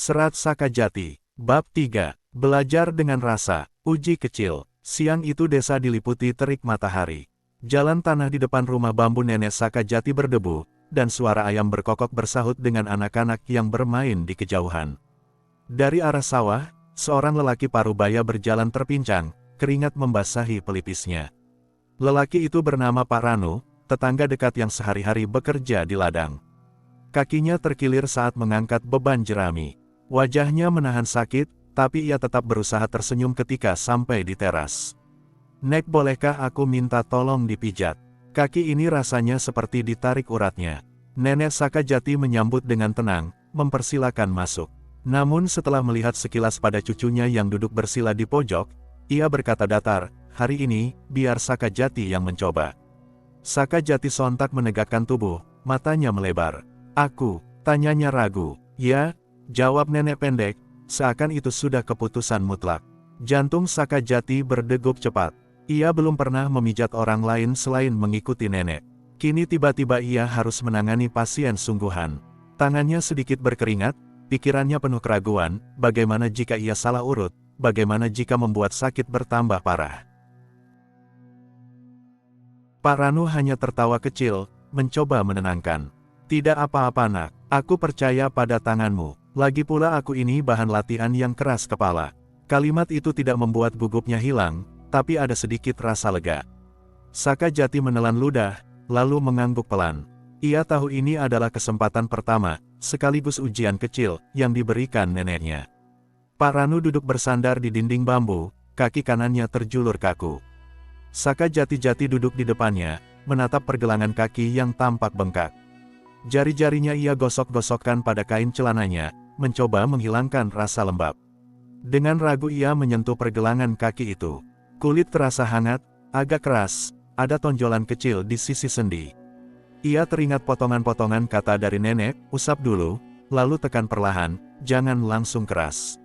Serat Sakajati, Bab 3, Belajar dengan Rasa, Uji Kecil. Siang itu desa diliputi terik matahari. Jalan tanah di depan rumah bambu nenek Sakajati berdebu, dan suara ayam berkokok bersahut dengan anak-anak yang bermain di kejauhan. Dari arah sawah, seorang lelaki parubaya berjalan terpincang, keringat membasahi pelipisnya. Lelaki itu bernama Pak Ranu, tetangga dekat yang sehari-hari bekerja di ladang. Kakinya terkilir saat mengangkat beban jerami. Wajahnya menahan sakit, tapi ia tetap berusaha tersenyum ketika sampai di teras. "Nek, bolehkah aku minta tolong dipijat? Kaki ini rasanya seperti ditarik uratnya." Nenek Sakajati menyambut dengan tenang, mempersilakan masuk. Namun setelah melihat sekilas pada cucunya yang duduk bersila di pojok, ia berkata datar, "Hari ini, biar Sakajati yang mencoba." Sakajati sontak menegakkan tubuh, matanya melebar. "Aku?" tanyanya ragu. "Ya," jawab nenek pendek, seakan itu sudah keputusan mutlak. Jantung Sakajati berdegup cepat. Ia belum pernah memijat orang lain selain mengikuti nenek. Kini tiba-tiba ia harus menangani pasien sungguhan. Tangannya sedikit berkeringat, pikirannya penuh keraguan, bagaimana jika ia salah urut, bagaimana jika membuat sakit bertambah parah. Pak Ranu hanya tertawa kecil, mencoba menenangkan. "Tidak apa-apa nak, aku percaya pada tanganmu. Lagi pula aku ini bahan latihan yang keras kepala." Kalimat itu tidak membuat gugupnya hilang, tapi ada sedikit rasa lega. Sakajati menelan ludah, lalu mengangguk pelan. Ia tahu ini adalah kesempatan pertama, sekaligus ujian kecil, yang diberikan neneknya. Pak Ranu duduk bersandar di dinding bambu, kaki kanannya terjulur kaku. Sakajati duduk di depannya, menatap pergelangan kaki yang tampak bengkak. Jari-jarinya ia gosok-gosokkan pada kain celananya, mencoba menghilangkan rasa lembab. Dengan ragu ia menyentuh pergelangan kaki itu. Kulit terasa hangat, agak keras, ada tonjolan kecil di sisi sendi. Ia teringat potongan-potongan kata dari nenek, "Usap dulu, lalu tekan perlahan, jangan langsung keras."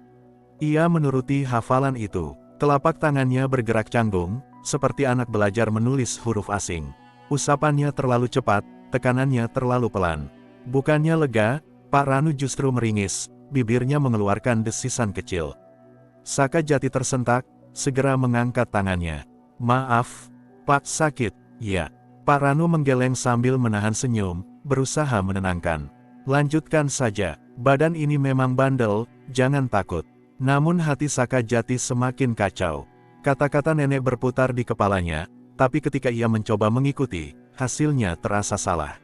Ia menuruti hafalan itu. Telapak tangannya bergerak canggung, seperti anak belajar menulis huruf asing. Usapannya terlalu cepat, tekanannya terlalu pelan. Bukannya lega, Pak Ranu justru meringis, bibirnya mengeluarkan desisan kecil. Sakajati tersentak, segera mengangkat tangannya. "Maaf, Pak, sakit." "Ya." Pak Ranu menggeleng sambil menahan senyum, berusaha menenangkan. "Lanjutkan saja, badan ini memang bandel, jangan takut." Namun hati Sakajati semakin kacau. Kata-kata nenek berputar di kepalanya, tapi ketika ia mencoba mengikuti, hasilnya terasa salah.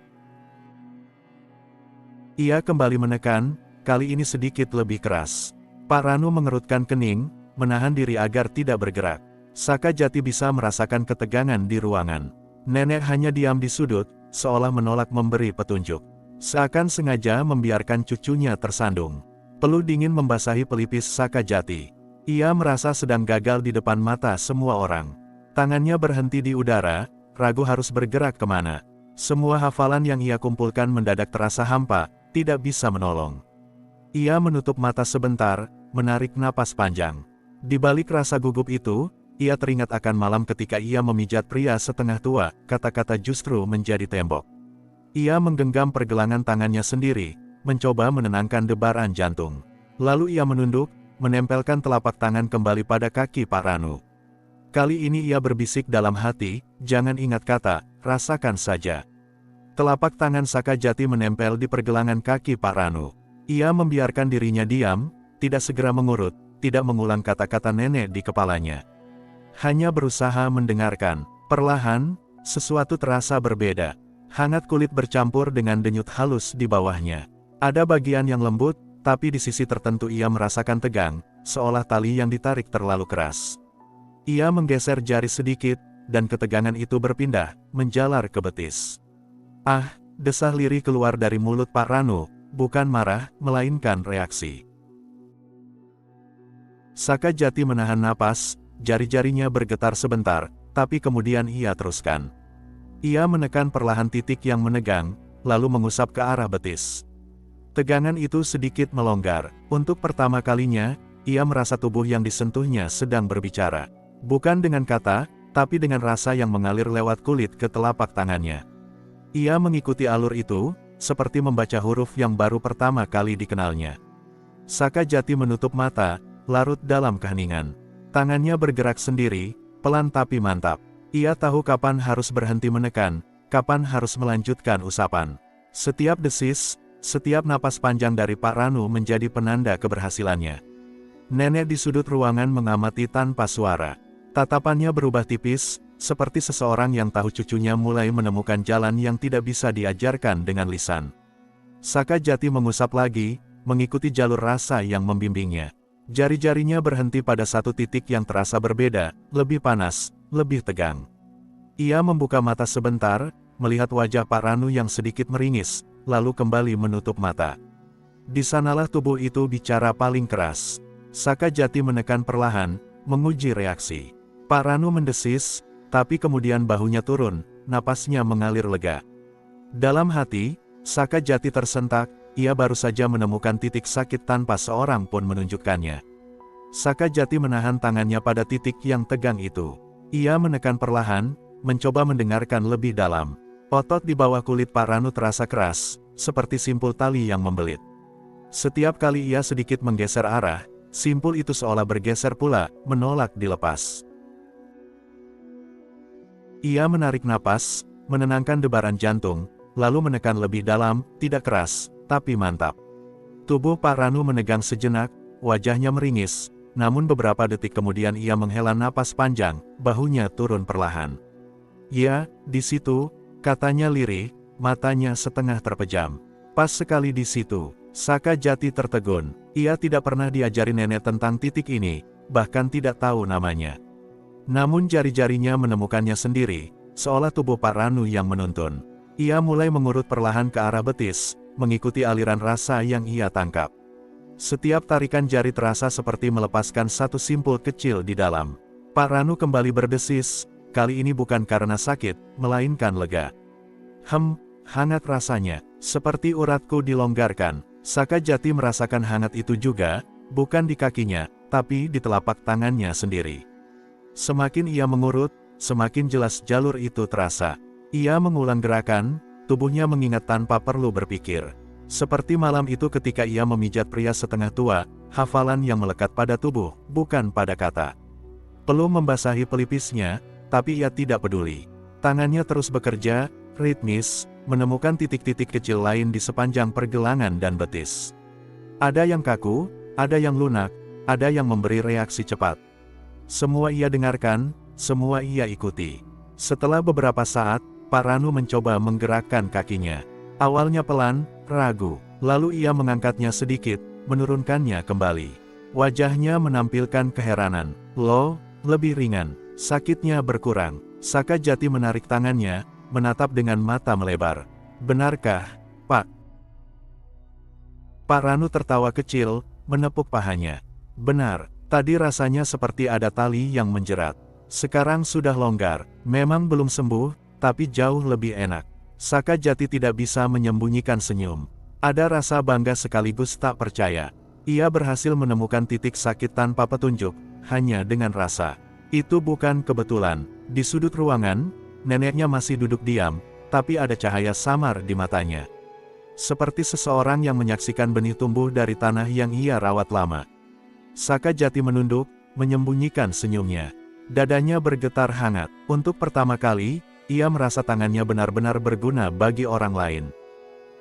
Ia kembali menekan, kali ini sedikit lebih keras. Pak Ranu mengerutkan kening, menahan diri agar tidak bergerak. Sakajati bisa merasakan ketegangan di ruangan. Nenek hanya diam di sudut, seolah menolak memberi petunjuk. Seakan sengaja membiarkan cucunya tersandung. Peluh dingin membasahi pelipis Sakajati. Ia merasa sedang gagal di depan mata semua orang. Tangannya berhenti di udara, ragu harus bergerak kemana. Semua hafalan yang ia kumpulkan mendadak terasa hampa, tidak bisa menolong. Ia menutup mata sebentar, menarik napas panjang. Di balik rasa gugup itu, ia teringat akan malam ketika ia memijat pria setengah tua, kata-kata justru menjadi tembok. Ia menggenggam pergelangan tangannya sendiri, mencoba menenangkan debaran jantung. Lalu ia menunduk, menempelkan telapak tangan kembali pada kaki Pak Ranu. Kali ini ia berbisik dalam hati, "Jangan ingat kata, rasakan saja." Telapak tangan Sakajati menempel di pergelangan kaki Pak Ranu. Ia membiarkan dirinya diam, tidak segera mengurut, tidak mengulang kata-kata nenek di kepalanya. Hanya berusaha mendengarkan. Perlahan, sesuatu terasa berbeda. Hangat kulit bercampur dengan denyut halus di bawahnya. Ada bagian yang lembut, tapi di sisi tertentu ia merasakan tegang, seolah tali yang ditarik terlalu keras. Ia menggeser jari sedikit, dan ketegangan itu berpindah, menjalar ke betis. "Ah!" desah lirih keluar dari mulut Pak Ranu, bukan marah, melainkan reaksi. Sakajati menahan napas, jari-jarinya bergetar sebentar, tapi kemudian ia teruskan. Ia menekan perlahan titik yang menegang, lalu mengusap ke arah betis. Tegangan itu sedikit melonggar. Untuk pertama kalinya, ia merasa tubuh yang disentuhnya sedang berbicara. Bukan dengan kata, tapi dengan rasa yang mengalir lewat kulit ke telapak tangannya. Ia mengikuti alur itu, seperti membaca huruf yang baru pertama kali dikenalnya. Saka Jati menutup mata, larut dalam keheningan. Tangannya bergerak sendiri, pelan tapi mantap. Ia tahu kapan harus berhenti menekan, kapan harus melanjutkan usapan. Setiap desis, setiap napas panjang dari Pak Ranu menjadi penanda keberhasilannya. Nenek di sudut ruangan mengamati tanpa suara. Tatapannya berubah tipis, seperti seseorang yang tahu cucunya mulai menemukan jalan yang tidak bisa diajarkan dengan lisan. Saka Jati mengusap lagi, mengikuti jalur rasa yang membimbingnya. Jari-jarinya berhenti pada satu titik yang terasa berbeda, lebih panas, lebih tegang. Ia membuka mata sebentar, melihat wajah Pak Ranu yang sedikit meringis, lalu kembali menutup mata. Di sanalah tubuh itu bicara paling keras. Saka Jati menekan perlahan, menguji reaksi. Pak Ranu mendesis, tapi kemudian bahunya turun, napasnya mengalir lega. Dalam hati, Saka Jati tersentak, ia baru saja menemukan titik sakit tanpa seorang pun menunjukkannya. Saka Jati menahan tangannya pada titik yang tegang itu. Ia menekan perlahan, mencoba mendengarkan lebih dalam. Otot di bawah kulit Pak Ranu terasa keras, seperti simpul tali yang membelit. Setiap kali ia sedikit menggeser arah, simpul itu seolah bergeser pula, menolak dilepas. Ia menarik napas, menenangkan debaran jantung, lalu menekan lebih dalam, tidak keras, tapi mantap. Tubuh Pak Ranu menegang sejenak, wajahnya meringis, namun beberapa detik kemudian ia menghela napas panjang, bahunya turun perlahan. Ya, di situ, katanya lirih, matanya setengah terpejam. Pas sekali di situ, Saka Jati tertegun. Ia tidak pernah diajari nenek tentang titik ini, bahkan tidak tahu namanya. Namun jari-jarinya menemukannya sendiri, seolah tubuh Pak Ranu yang menuntun. Ia mulai mengurut perlahan ke arah betis, mengikuti aliran rasa yang ia tangkap. Setiap tarikan jari terasa seperti melepaskan satu simpul kecil di dalam. Pak Ranu kembali berdesis, kali ini bukan karena sakit, melainkan lega. Hangat rasanya, seperti uratku dilonggarkan. Saka Jati merasakan hangat itu juga, bukan di kakinya, tapi di telapak tangannya sendiri. Semakin ia mengurut, semakin jelas jalur itu terasa. Ia mengulang gerakan, tubuhnya mengingat tanpa perlu berpikir. Seperti malam itu ketika ia memijat pria setengah tua, hafalan yang melekat pada tubuh, bukan pada kata. Perlu membasahi pelipisnya, tapi ia tidak peduli. Tangannya terus bekerja, ritmis, menemukan titik-titik kecil lain di sepanjang pergelangan dan betis. Ada yang kaku, ada yang lunak, ada yang memberi reaksi cepat. Semua ia dengarkan, semua ia ikuti. Setelah beberapa saat, Pak Ranu mencoba menggerakkan kakinya. Awalnya pelan, ragu, lalu ia mengangkatnya sedikit, menurunkannya kembali. Wajahnya menampilkan keheranan. Loh, lebih ringan, sakitnya berkurang. Saka Jati menarik tangannya, menatap dengan mata melebar. Benarkah, Pak? Pak Ranu tertawa kecil, menepuk pahanya. Benar, tadi rasanya seperti ada tali yang menjerat. Sekarang sudah longgar, memang belum sembuh, tapi jauh lebih enak. Saka Jati tidak bisa menyembunyikan senyum. Ada rasa bangga sekaligus tak percaya. Ia berhasil menemukan titik sakit tanpa petunjuk, hanya dengan rasa. Itu bukan kebetulan. Di sudut ruangan, neneknya masih duduk diam, tapi ada cahaya samar di matanya. Seperti seseorang yang menyaksikan benih tumbuh dari tanah yang ia rawat lama. Saka Jati menunduk, menyembunyikan senyumnya. Dadanya bergetar hangat. Untuk pertama kali, ia merasa tangannya benar-benar berguna bagi orang lain.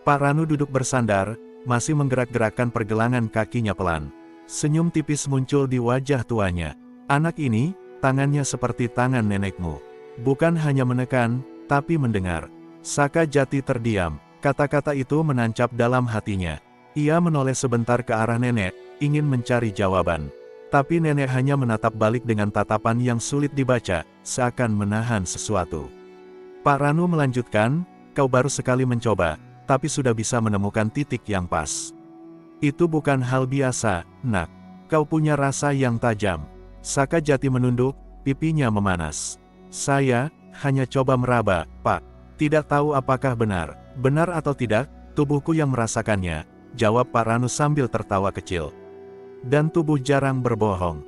Pak Ranu duduk bersandar, masih menggerak-gerakkan pergelangan kakinya pelan. Senyum tipis muncul di wajah tuanya. Anak ini, tangannya seperti tangan nenekmu. Bukan hanya menekan, tapi mendengar. Saka Jati terdiam. Kata-kata itu menancap dalam hatinya. Ia menoleh sebentar ke arah nenek, ingin mencari jawaban. Tapi nenek hanya menatap balik dengan tatapan yang sulit dibaca, seakan menahan sesuatu. Pak Ranu melanjutkan, kau baru sekali mencoba, tapi sudah bisa menemukan titik yang pas. Itu bukan hal biasa, nak. Kau punya rasa yang tajam. Saka Jati menunduk, pipinya memanas. Saya hanya coba meraba, Pak. Tidak tahu apakah benar. Benar atau tidak, tubuhku yang merasakannya, jawab Pak Ranu sambil tertawa kecil. Dan tubuh jarang berbohong.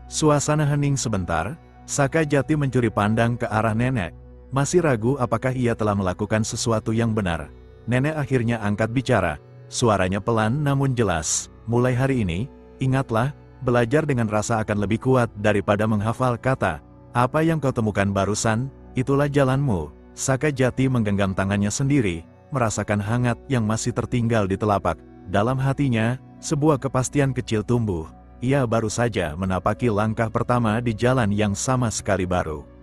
Suasana hening sebentar. Saka Jati mencuri pandang ke arah nenek. Masih ragu apakah ia telah melakukan sesuatu yang benar. Nenek akhirnya angkat bicara. Suaranya pelan namun jelas. Mulai hari ini, ingatlah, belajar dengan rasa akan lebih kuat daripada menghafal kata. Apa yang kau temukan barusan, itulah jalanmu. Saka Jati menggenggam tangannya sendiri, merasakan hangat yang masih tertinggal di telapak. Dalam hatinya, sebuah kepastian kecil tumbuh. Ia baru saja menapaki langkah pertama di jalan yang sama sekali baru.